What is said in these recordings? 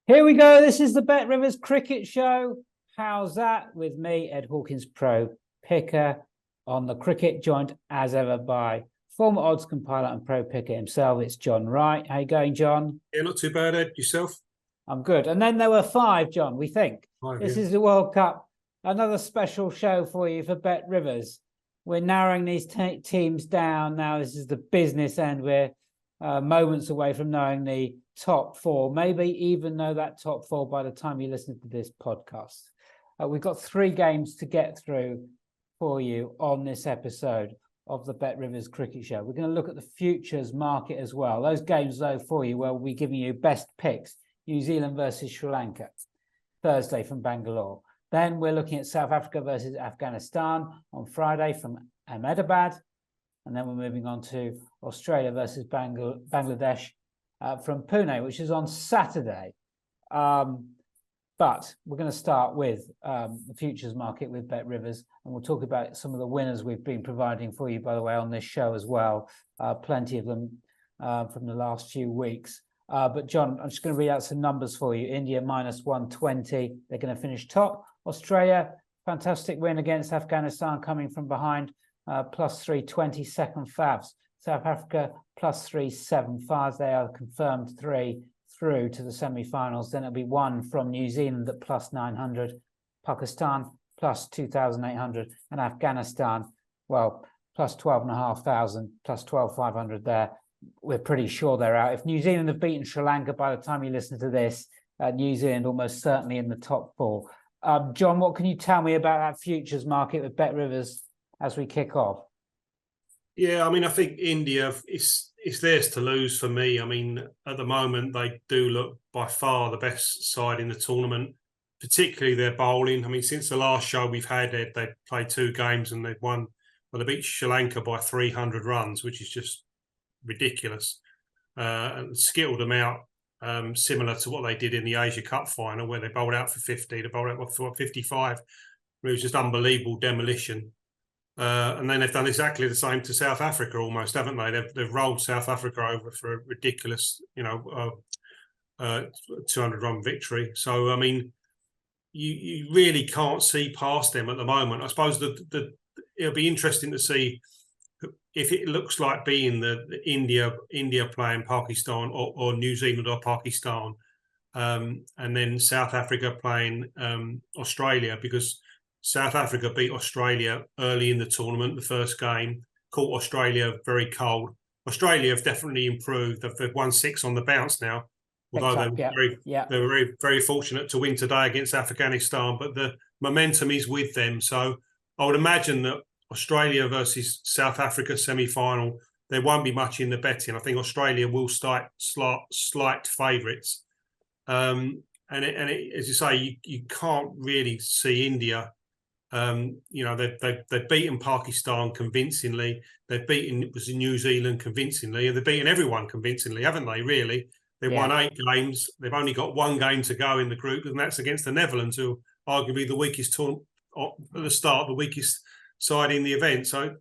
Here we go. This is the Bet Rivers Cricket Show. How's that? With me, Ed Hawkins, pro picker on the cricket, joined as ever by former odds compiler and pro picker himself. It's John Wright. How you going, John? Yeah, not too bad, Ed. Yourself? I'm good. And then there were five, John, we think. This is the World Cup. Another special show for you for Bet Rivers. We're narrowing these teams down now. This is the business end. We're moments away from knowing the top four, maybe even know that top four by the time you listen to this podcast. We've got three games to get through for you on this episode of the Bet Rivers Cricket Show. We're going to look at the futures market as well. Those games, though, for you, where we'll be giving you best picks. New Zealand versus Sri Lanka, Thursday from Bangalore. Then we're looking at South Africa versus Afghanistan on Friday from Ahmedabad. And then we're moving on to Australia versus Bangladesh from Pune, which is on Saturday. But we're going to start with the futures market with Bet Rivers, and we'll talk about some of the winners we've been providing for you, by the way, on this show as well. Plenty of them from the last few weeks. But John, I'm just going to read out some numbers for you. India minus 120. They're going to finish top. Australia, fantastic win against Afghanistan coming from behind. Plus 320 second favs. South Africa plus 375. They are confirmed three through to the semi-finals. Then it'll be one from New Zealand at plus 900, Pakistan plus 2,800, and Afghanistan, well, plus 12,500, plus 12,500 there. We're pretty sure they're out. If New Zealand have beaten Sri Lanka by the time you listen to this, New Zealand almost certainly in the top four. John, what can you tell me about that futures market with Bet Rivers as we kick off? Yeah, I mean, I think India, it's theirs to lose for me. I mean, at the moment, they do look by far the best side in the tournament, particularly their bowling. I mean, since the last show we've had, they've played two games and they've won. Well, they beat Sri Lanka by 300 runs, which is just ridiculous, and skittled them out, similar to what they did in the Asia Cup final, where they bowled out for 50, they bowled out for 55. It was just unbelievable demolition. And then they've done exactly the same to South Africa almost, haven't they? They've rolled South Africa over for a ridiculous, 200-run victory. So, I mean, you really can't see past them at the moment. I suppose it'll be interesting to see if it looks like being the India playing Pakistan or New Zealand or Pakistan, and then South Africa playing Australia, because South Africa beat Australia early in the tournament, the first game, caught Australia very cold. Australia have definitely improved. They've won 6 on the bounce now, although they were very, very fortunate to win today against Afghanistan. But the momentum is with them. So I would imagine that Australia versus South Africa semi-final, there won't be much in the betting. I think Australia will start slight favourites. And as you say, you can't really see India. They've beaten Pakistan convincingly. They've beaten New Zealand convincingly, and they've beaten everyone convincingly, haven't they? Really, they won 8 games. They've only got one game to go in the group, and that's against the Netherlands, who are arguably the weakest at the start, the weakest side in the event. So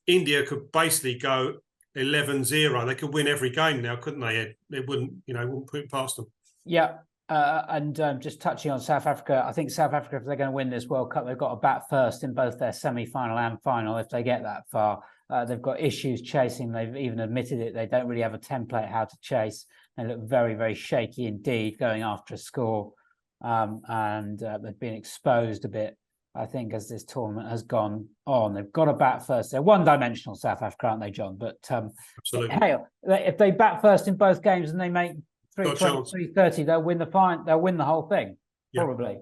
India could basically go 11-0. They could win every game now, couldn't they, Ed? They wouldn't put it past them. Yeah. And just touching on South Africa, I think South Africa, if they're going to win this World Cup, they've got to bat first in both their semi-final and final if they get that far. They've got issues chasing. They've even admitted it. They don't really have a template how to chase. They look very, very shaky indeed going after a score. And they've been exposed a bit, I think, as this tournament has gone on. They've got to bat first. They're one-dimensional, South Africa, aren't they, John? But absolutely. Hey, if they bat first in both games and they make 320, 330, they'll win they'll win the whole thing, probably.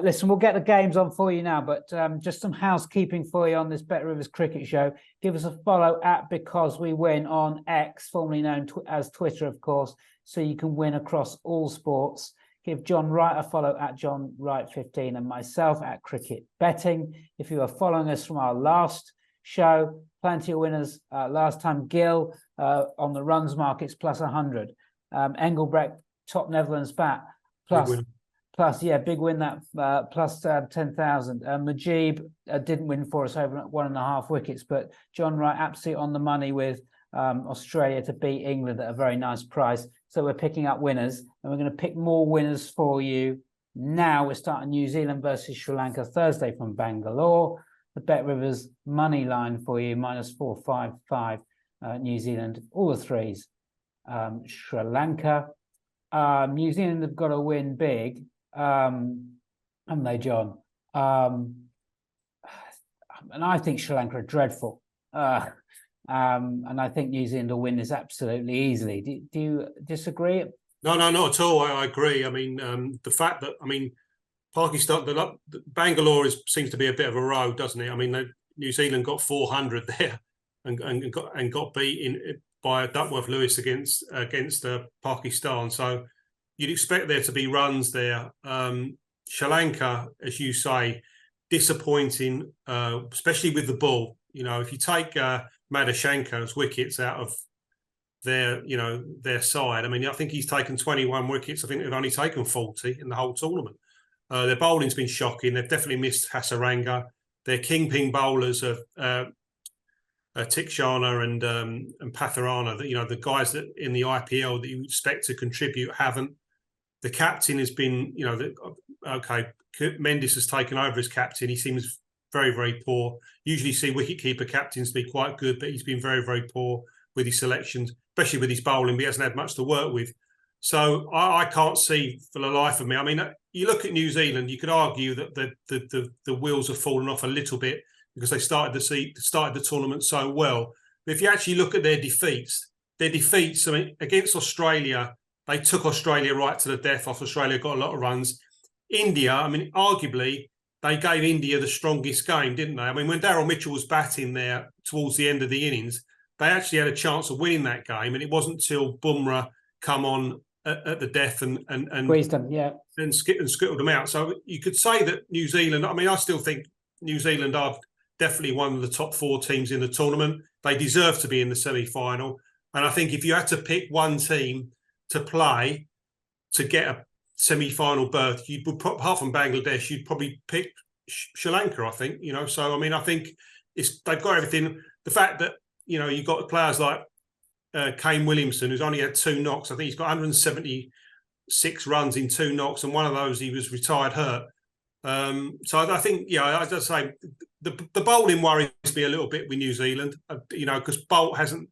Listen, we'll get the games on for you now, but just some housekeeping for you on this Bet Rivers Cricket Show. Give us a follow at Because We Win on X, formerly known as Twitter, of course, so you can win across all sports. Give John Wright a follow at John Wright 15 and myself at Cricket Betting. If you are following us from our last show, plenty of winners. Last time, Gill on the runs markets plus 100. Engelbrecht, top Netherlands bat, big win that plus 10,000. Majib didn't win for us over 1.5 wickets, but John Wright absolutely on the money with Australia to beat England at a very nice price. So we're picking up winners, and we're going to pick more winners for you. Now we're starting New Zealand versus Sri Lanka Thursday from Bangalore. The Bet Rivers money line for you, -455 New Zealand, all the threes. Sri Lanka. New Zealand have got to win big, haven't they, John? And I think Sri Lanka are dreadful. And I think New Zealand will win this absolutely easily. Do you disagree? No, not at all. I agree. I mean, the fact that, Pakistan, Bangalore seems to be a bit of a road, doesn't it? I mean, New Zealand got 400 there and got beaten by Duckworth Lewis against Pakistan. So you'd expect there to be runs there. Sri Lanka, as you say, disappointing, especially with the ball. You know, if you take Madhushankar's wickets out of their side, I mean, I think he's taken 21 wickets. I think they've only taken 40 in the whole tournament. Their bowling's been shocking. They've definitely missed Hasaranga. Their kingpin bowlers are Tikshana and Patharana. The guys that in the IPL that you expect to contribute haven't. The captain has been, Mendes has taken over as captain. He seems very, very poor. Usually see wicketkeeper captains be quite good, but he's been very, very poor with his selections, especially with his bowling. But he hasn't had much to work with. So I can't see for the life of me. I mean, you look at New Zealand, you could argue that the wheels have fallen off a little bit because they started the tournament so well. But if you actually look at their defeats, I mean, against Australia, they took Australia right to the death. Australia got a lot of runs. India, I mean, arguably, they gave India the strongest game, didn't they? I mean, when Daryl Mitchell was batting there towards the end of the innings, they actually had a chance of winning that game. And it wasn't until Bumrah come on at the death and squeezed them, yeah, and skittled them out. So you could say that New Zealand, I mean, I still think New Zealand are definitely one of the top 4 teams in the tournament. They deserve to be in the semi-final. And I think if you had to pick one team to play to get a semi-final berth, apart from Bangladesh, you'd probably pick Sri Lanka, I think, So, I mean, I think they've got everything. The fact that, you've got players like Kane Williamson, who's only had 2 knocks. I think he's got 176 runs in 2 knocks, and one of those he was retired hurt. So I think, I just say the bowling worries me a little bit with New Zealand, because Bolt hasn't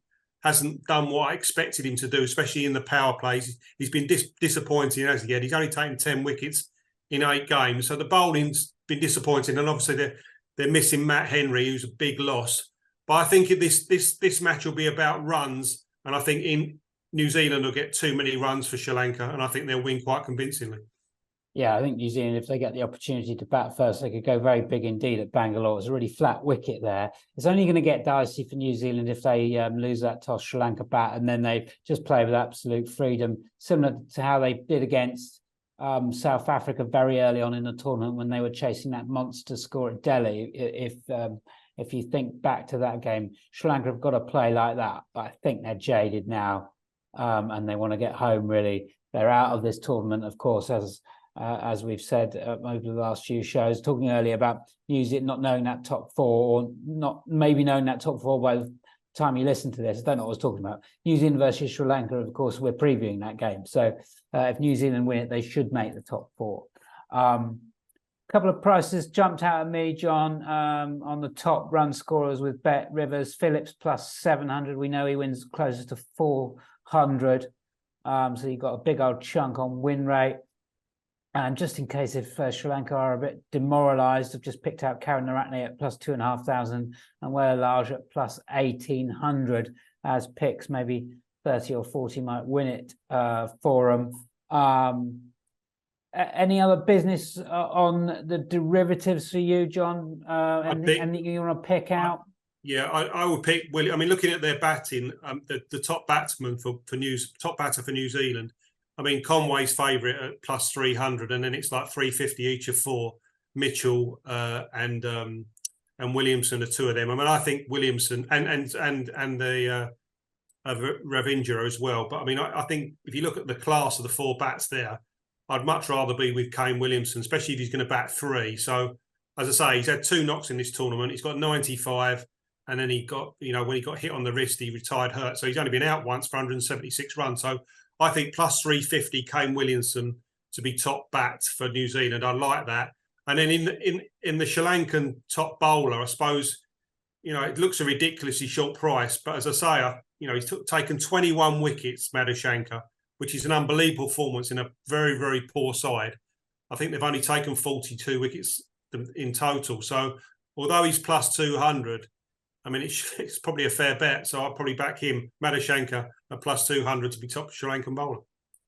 done what I expected him to do, especially in the power plays. He's been disappointing as yet. He's only taken 10 wickets in 8 games. So the bowling's been disappointing. And obviously they're missing Matt Henry, who's a big loss. But I think this match will be about runs. And I think in New Zealand will get too many runs for Sri Lanka. And I think they'll win quite convincingly. Yeah, I think New Zealand, if they get the opportunity to bat first, they could go very big indeed at Bangalore. It's a really flat wicket there. It's only going to get dicey for New Zealand if they lose that toss, Sri Lanka bat, and then they just play with absolute freedom, similar to how they did against South Africa very early on in the tournament when they were chasing that monster score at Delhi. If you think back to that game, Sri Lanka have got to play like that, but I think they're jaded now, and they want to get home, really. They're out of this tournament, of course, as we've said over the last few shows, talking earlier about New Zealand not knowing that top 4, or not maybe knowing that top 4 by the time you listen to this. I don't know what I was talking about. New Zealand versus Sri Lanka, of course, we're previewing that game. So if New Zealand win it, they should make the top 4. Couple of prices jumped out at me, John, on the top run scorers with Bet Rivers. Phillips plus 700. We know he wins closer to 400. So you've got a big old chunk on win rate. And just in case if Sri Lanka are a bit demoralised, I've just picked out Karen Naratne at plus 2,500 and Wela Large at plus 1,800 as picks. Maybe 30 or 40 might win it for them. Any other business on the derivatives for you, John? Anything you want to pick out? Yeah, I would pick Willie. I mean, looking at their batting, the top batsman top batter for New Zealand. I mean, Conway's favourite at plus 300, and then it's like 350 each of 4. Mitchell and Williamson are 2 of them. I mean, I think Williamson and the Ravindra as well. But I mean, I think if you look at the class of the 4 bats there, I'd much rather be with Kane Williamson, especially if he's going to bat 3. So, as I say, he's had 2 knocks in this tournament. He's got 95. and then he got, when he got hit on the wrist, he retired hurt. So he's only been out once for 176 runs. So I think plus 350 Kane Williamson to be top bat for New Zealand. I like that. And then in the Sri Lankan top bowler, I suppose, it looks a ridiculously short price. But as I say, he's taken 21 wickets, Madhushanka, which is an unbelievable performance in a very, very poor side. I think they've only taken 42 wickets in total. So although he's plus 200, I mean, it's probably a fair bet. So I'll probably back him, Madhushanka, at plus 200 to be top Sri Lankan bowler.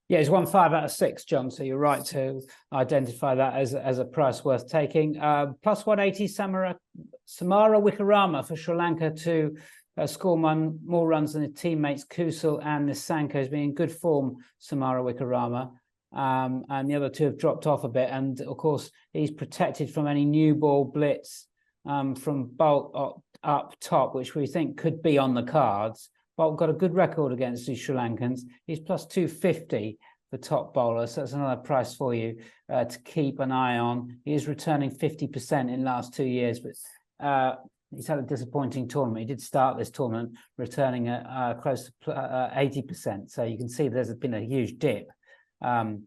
Yeah, he's won 5 out of 6, John. So you're right to identify that as a price worth taking. Plus 180, Samara Wickrama for Sri Lanka to score more runs than his teammates Kusal and Nissanka. Has been in good form, Samara Wickrama. And the other two have dropped off a bit. And of course, he's protected from any new ball blitz from Bolt up top, which we think could be on the cards. Bolt got a good record against the Sri Lankans. He's plus 250 for top bowler. So that's another price for you to keep an eye on. He is returning 50% in the last 2 years, but he's had a disappointing tournament. He did start this tournament returning at close to 80%. So you can see there's been a huge dip from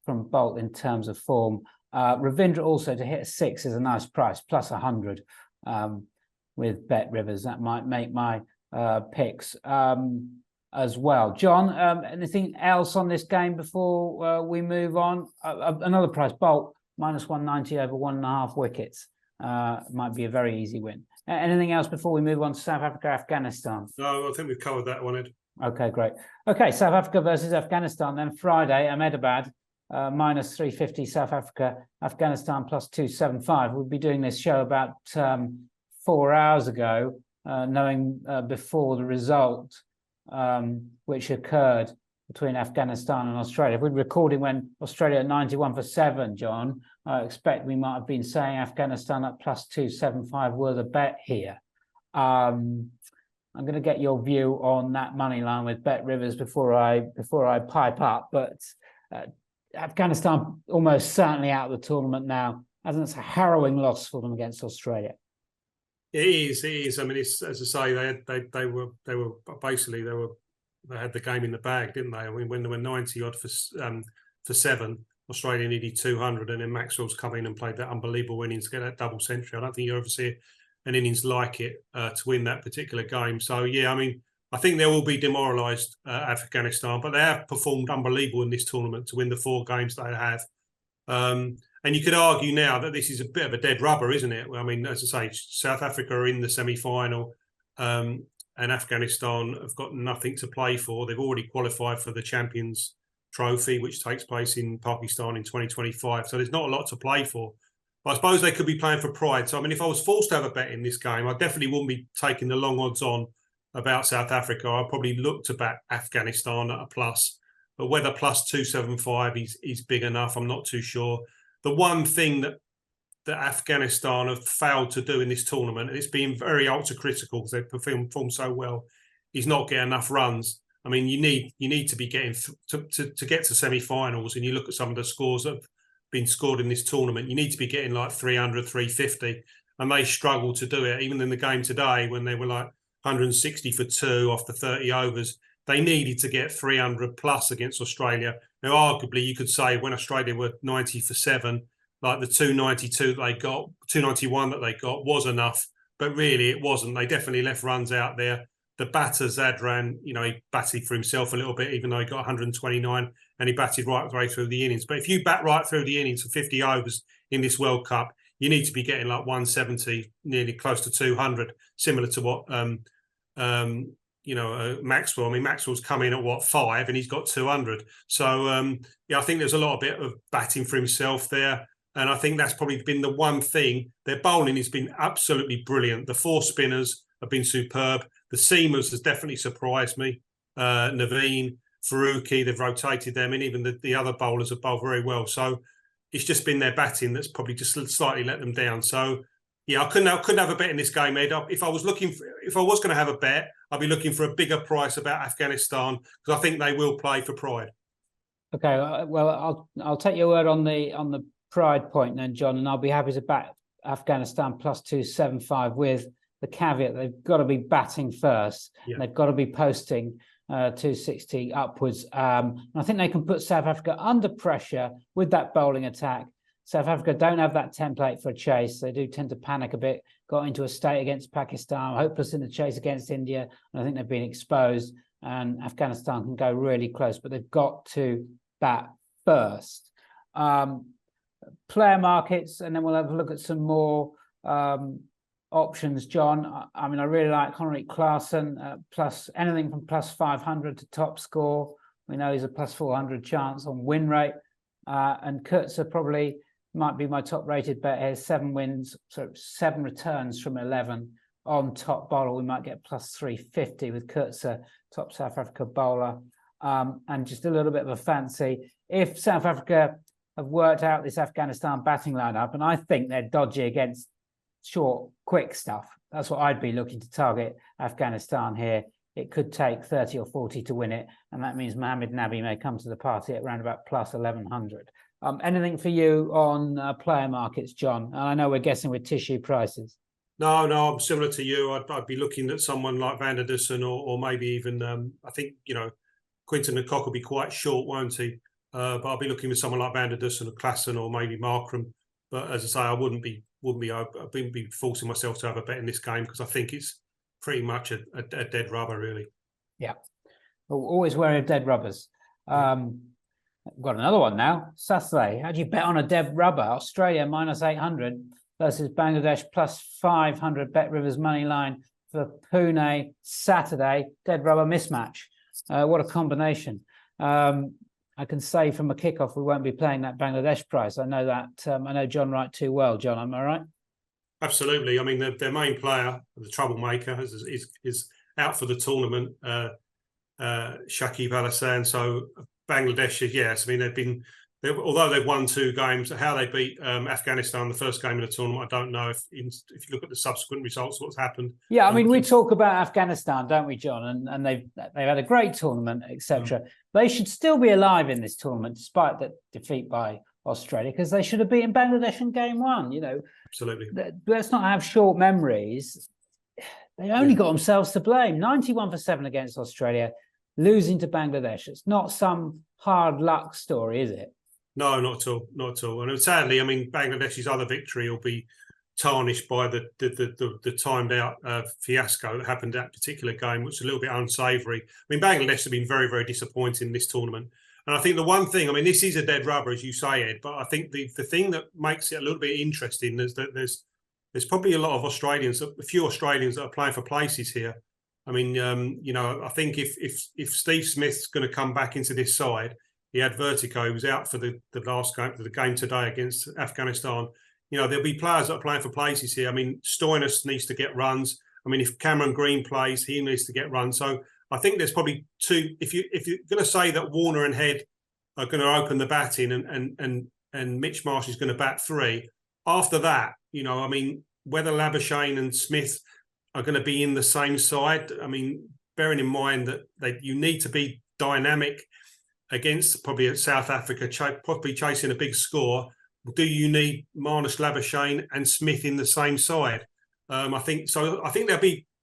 Bolt in terms of form. Ravindra also to hit a 6 is a nice price, plus 100 with Bet Rivers. That might make my picks as well. John, anything else on this game before we move on? Another price, Bolt, minus 190 over 1.5 wickets. Might be a very easy win. Anything else before we move on to South Africa, Afghanistan? No, I think we've covered that one, Ed. Okay, great. Okay, South Africa versus Afghanistan. Then Friday, Ahmedabad, minus 350 South Africa, Afghanistan plus 275. We'll be doing this show about 4 hours ago, knowing before the result, which occurred between Afghanistan and Australia. If we're recording when Australia at 91 for 7, John, I expect we might have been saying Afghanistan at plus 275 were the bet here. I'm going to get your view on that money line with Bet Rivers before I pipe up. But Afghanistan almost certainly out of the tournament now, as it's a harrowing loss for them against Australia. It is. I mean, it's, as I say, they had the game in the bag, didn't they? I mean, when they were 90 odd for 7, Australia needed 200, and then Maxwell's come in and played that unbelievable innings to get that double century. I don't think you ever see an innings like it to win that particular game. So yeah, I mean, I think they will be demoralised, Afghanistan, but they have performed unbelievable in this tournament to win the 4 games they have. And you could argue now that this is a bit of a dead rubber, isn't it? I mean, as I say, South Africa are in the semi-final, and Afghanistan have got nothing to play for. They've already qualified for the Champions Trophy, which takes place in Pakistan in 2025. So there's not a lot to play for. But I suppose they could be playing for pride. So, I mean, if I was forced to have a bet in this game, I definitely wouldn't be taking the long odds on about South Africa. I'd probably look to back Afghanistan at a plus. But whether plus 275 is big enough, I'm not too sure. The one thing that Afghanistan have failed to do in this tournament, and it's been very ultra-critical because they've performed so well, is not get enough runs. I mean, you need to be getting to get to semi-finals, and you look at some of the scores that have been scored in this tournament, you need to be getting like 300, 350, and they struggled to do it. Even in the game today, when they were like 160 for 2 after 30 overs, they needed to get 300 plus against Australia. Now, arguably, you could say when Australia were 90 for 7, like the 292 that they got, 291 that they got was enough, but really it wasn't. They definitely left runs out there. The batter, Zadran, he batted for himself a little bit, even though he got 129, and he batted right through the innings. But if you bat right through the innings for 50 overs in this World Cup, you need to be getting like 170, nearly close to 200, similar to what Maxwell. I mean, Maxwell's come in at 5, and he's got 200. So I think there's a lot of bit of batting for himself there, and I think that's probably been the one thing. Their bowling has been absolutely brilliant. The 4 spinners have been superb. The seamers has definitely surprised me. Naveen, Faruqi, they've rotated them, and even the other bowlers have bowled very well. So it's just been their batting that's probably just slightly let them down. So yeah, I couldn't have a bet in this game, Ed. If I was going to have a bet, I'd be looking for a bigger price about Afghanistan, because I think they will play for pride. Okay, well, I'll take your word on the pride point then, John, and I'll be happy to back Afghanistan plus 275 with the caveat they've got to be batting first. Yeah. They've got to be posting 260 upwards. And I think they can put South Africa under pressure with that bowling attack. South Africa don't have that template for a chase. They do tend to panic a bit. Got into a state against Pakistan, hopeless in the chase against India. And I think they've been exposed. And Afghanistan can go really close, but they've got to bat first. Player markets, and then we'll have a look at some more options, John. I mean, I really like Henrik Klaasen, plus anything from plus 500 to top score. We know he's a plus 400 chance on win rate. And Kurtzer probably might be my top rated bet here. 7 wins, so 7 returns from 11 on top bowler. We might get plus 350 with Kurtzer, top South Africa bowler. And just a little bit of a fancy. If South Africa have worked out this Afghanistan batting lineup, and I think they're dodgy against short, quick stuff. That's what I'd be looking to target Afghanistan here. It could take 30 or 40 to win it, and that means Mohamed Nabi may come to the party at around about plus 1100. Anything for you on player markets, John? And I know we're guessing with tissue prices. No, I'm similar to you. I'd be looking at someone like Van der Dussen or maybe even, I think, Quinton de Kock will be quite short, won't he? But I'll be looking with someone like Van der Dussen or Klaasen or maybe Markram. But as I say, I wouldn't be forcing myself to have a bet in this game because I think it's pretty much a dead rubber, really. Yeah, always wary of dead rubbers. We've got another one now. Saturday, how do you bet on a dead rubber? Australia minus 800 versus Bangladesh plus 500. Bet Rivers money line for Pune Saturday. Dead rubber mismatch. What a combination. I can say from a kickoff we won't be playing that Bangladesh price. I know that. I know John Wright too well. John, am I right? Absolutely. I mean, their main player, the troublemaker, is out for the tournament. Shakib Al Hassan. So Bangladesh, yes. I mean, although they've won 2 games, how they beat Afghanistan the first game of the tournament, I don't know. If you look at the subsequent results, what's happened. Yeah, I mean, we talk about Afghanistan, don't we, John? And they've had a great tournament, etc. They should still be alive in this tournament, despite that defeat by Australia, because they should have beaten Bangladesh in game 1. Absolutely. Let's not have short memories. They only got themselves to blame. 91 for 7 against Australia, losing to Bangladesh. It's not some hard luck story, is it? No, not at all. Not at all. And sadly, I mean, Bangladesh's other victory will be tarnished by the timed out fiasco that happened that particular game, which is a little bit unsavoury. I mean, Bangladesh have been very, very disappointing in this tournament. And I think the one thing, I mean, this is a dead rubber, as you say, Ed, but I think the thing that makes it a little bit interesting is that there's probably a lot of Australians, a few Australians that are playing for places here. I mean, I think if Steve Smith's going to come back into this side, he had vertigo. He was out for the last game, the game today against Afghanistan. There'll be players that are playing for places here. I mean, Stoinis needs to get runs. I mean, if Cameron Green plays, he needs to get runs. So I think there's probably 2. If you're going to say that Warner and Head are going to open the batting and Mitch Marsh is going to bat 3, after that, I mean, whether Labuschagne and Smith are going to be in the same side. I mean, bearing in mind that you need to be dynamic against probably South Africa, probably chasing a big score. Do you need Marnus Labuschagne and Smith in the same side? I think so. I think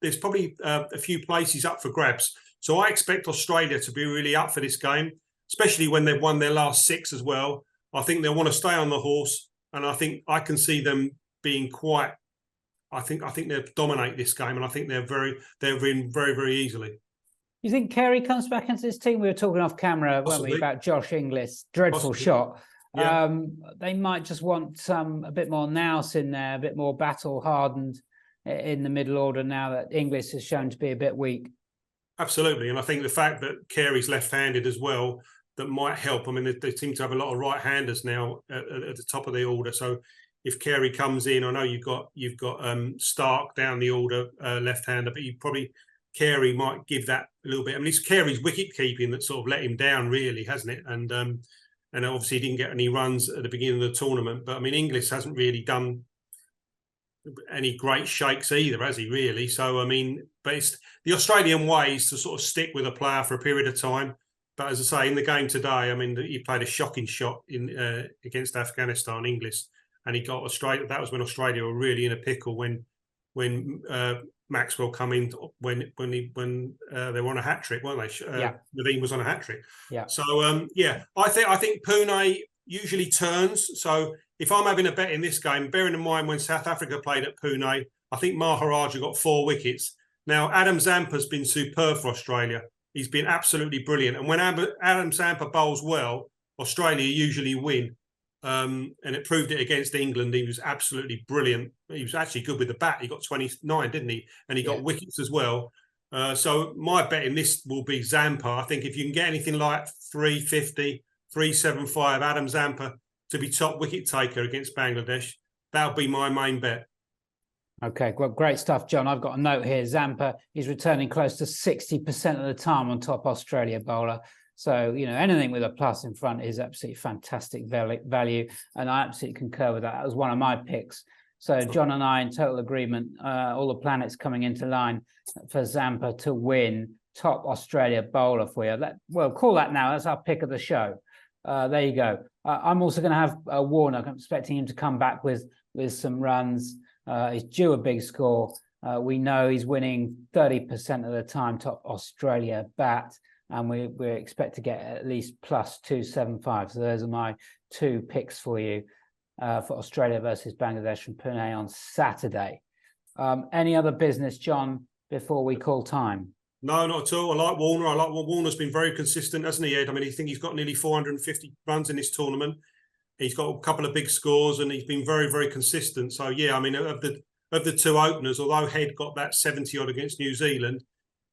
there's probably a few places up for grabs. So I expect Australia to be really up for this game, especially when they've won their last 6 as well. I think they'll want to stay on the horse, and I think I can see them being quite. I think they'll dominate this game, and I think they're in very, very easily. You think Carey comes back into this team? We were talking off camera, weren't we, about Josh Inglis? Dreadful shot. Yeah. They might just want a bit more nous in there, a bit more battle hardened in the middle order now that Inglis has shown to be a bit weak. Absolutely, and I think the fact that Carey's left-handed as well, that might help. I mean, they seem to have a lot of right-handers now at the top of the order. So if Carey comes in, I know you've got Stark down the order, left-hander, but Carey might give that a little bit. I mean, it's Carey's wicket-keeping that sort of let him down, really, hasn't it? And obviously he didn't get any runs at the beginning of the tournament. But, I mean, Inglis hasn't really done any great shakes either, has he, really? So, I mean, but it's the Australian way is to sort of stick with a player for a period of time. But as I say, in the game today, I mean, he played a shocking shot against Afghanistan, Inglis, and he got Australia. That was when Australia were really in a pickle when when Maxwell come in when they were on a hat trick, weren't they? Naveen was on a hat trick. Yeah. So I think Pune usually turns. So if I'm having a bet in this game, bearing in mind when South Africa played at Pune, I think Maharaja got 4 wickets. Now Adam Zampa's been superb for Australia. He's been absolutely brilliant. And when Adam Zampa bowls well, Australia usually win. And it proved it against England. He was absolutely brilliant. He was actually good with the bat. He got 29, didn't he? And he got wickets as well. So my bet in this will be Zampa. I think if you can get anything like 350, 375, Adam Zampa to be top wicket taker against Bangladesh, that'll be my main bet. Okay, well, great stuff, John. I've got a note here. Zampa is returning close to 60% of the time on top Australia bowler. So, you know, anything with a plus in front is absolutely fantastic value. And I absolutely concur with that. That was one of my picks. So John and I in total agreement, all the planets coming into line for Zampa to win top Australia bowler for you. Well, call that now. That's our pick of the show. There you go. I'm also going to have Warner. I'm expecting him to come back with some runs. He's due a big score. We know he's winning 30% of the time top Australia bat. And we expect to get at least plus 275. So those are my 2 picks for you for Australia versus Bangladesh from Pune on Saturday. Any other business, John, before we call time? No, not at all. I like Warner. Warner's been very consistent, hasn't he, Ed? I mean, I think he's got nearly 450 runs in this tournament. He's got a couple of big scores and he's been very, very consistent. So, yeah, I mean, of the 2 openers, although Head got that 70-odd against New Zealand,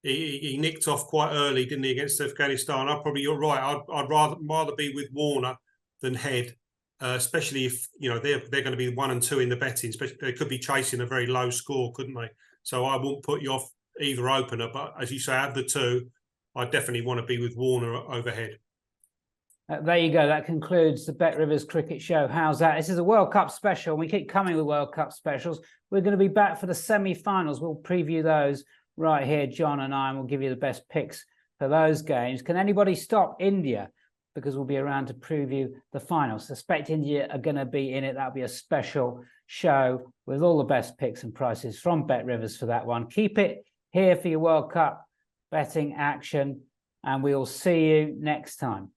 he nicked off quite early, didn't he, against Afghanistan? You're right. I'd rather be with Warner than Head, especially if they're going to be 1 and 2 in the betting. Especially they could be chasing a very low score, couldn't they? So I won't put you off either opener. But as you say, out of the 2, I definitely want to be with Warner over Head. There you go. That concludes the Bet Rivers Cricket Show. How's that? This is a World Cup special. We keep coming with World Cup specials. We're going to be back for the semi-finals. We'll preview those right here, John and I, and we'll give you the best picks for those games. Can anybody stop India? Because we'll be around to preview the finals. Suspect India are going to be in it. That'll be a special show with all the best picks and prices from Bet Rivers for that one. Keep it here for your World Cup betting action, and we'll see you next time.